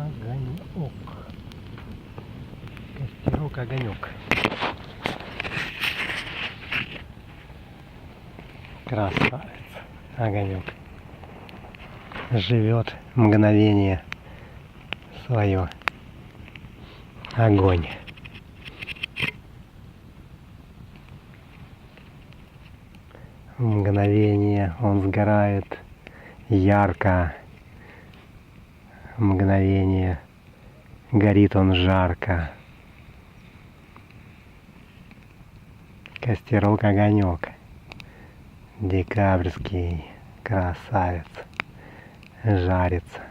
огонек. Костерок, огонек. Красавец, огонек. Живет мгновение свое. Огонь. В мгновение он сгорает ярко. В мгновение горит он жарко. Костерок, огонек. Декабрьский красавец жарится.